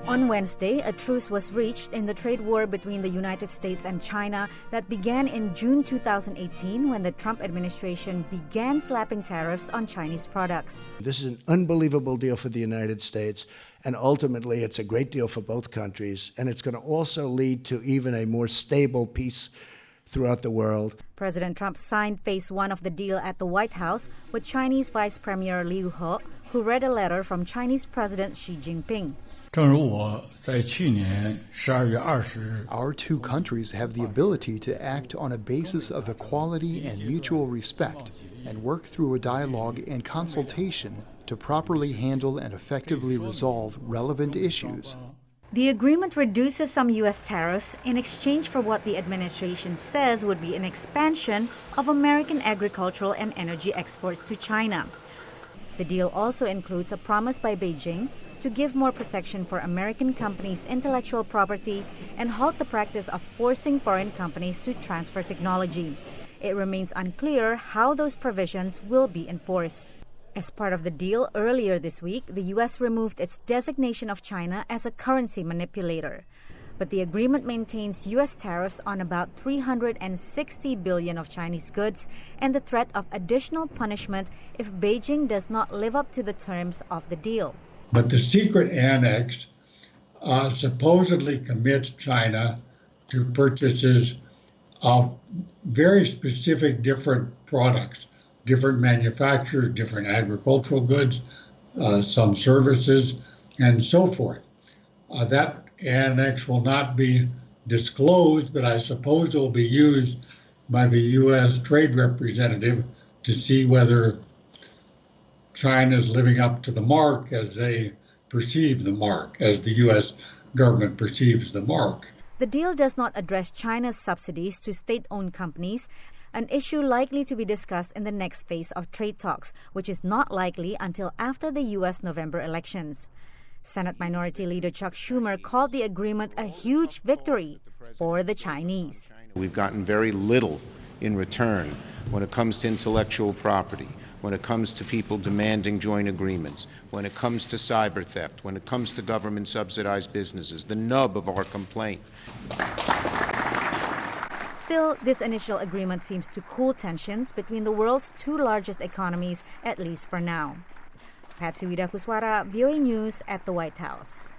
On Wednesday, a truce was reached in the trade war between the United States and China that began in June 2018 when the Trump administration began slapping tariffs on Chinese products. This is an unbelievable deal for the United States, and ultimately it's a great deal for both countries, and it's going to also lead to even a more stable peace throughout the world. President Trump signed phase one of the deal at the White House with Chinese Vice Premier Liu He, who read a letter from Chinese President Xi Jinping. Our two countries have the ability to act on a basis of equality and mutual respect and work through a dialogue and consultation to properly handle and effectively resolve relevant issues. The agreement reduces some U.S. tariffs in exchange for what the administration says would be an expansion of American agricultural and energy exports to China. The deal also includes a promise by Beijing to give more protection for American companies' intellectual property and halt the practice of forcing foreign companies to transfer technology. It remains unclear how those provisions will be enforced. As part of the deal, earlier this week, the U.S. removed its designation of China as a currency manipulator. But the agreement maintains U.S. tariffs on about $360 billion of Chinese goods and the threat of additional punishment if Beijing does not live up to the terms of the deal. But the secret annex supposedly commits China to purchases of very specific different products, different manufacturers, different agricultural goods, some services, and so forth. That annex will not be disclosed, but I suppose it will be used by the U.S. trade representative to see whether China is living up to the mark as they perceive the mark, as the U.S. government perceives the mark. The deal does not address China's subsidies to state-owned companies, an issue likely to be discussed in the next phase of trade talks, which is not likely until after the U.S. November elections. Senate Minority Leader Chuck Schumer called the agreement a huge victory for the Chinese. We've gotten very little in return when it comes to intellectual property, when it comes to people demanding joint agreements, when it comes to cyber theft, when it comes to government-subsidized businesses, the nub of our complaint. Still, this initial agreement seems to cool tensions between the world's two largest economies, at least for now. Patsy, Widakuswara, VOA News at the White House.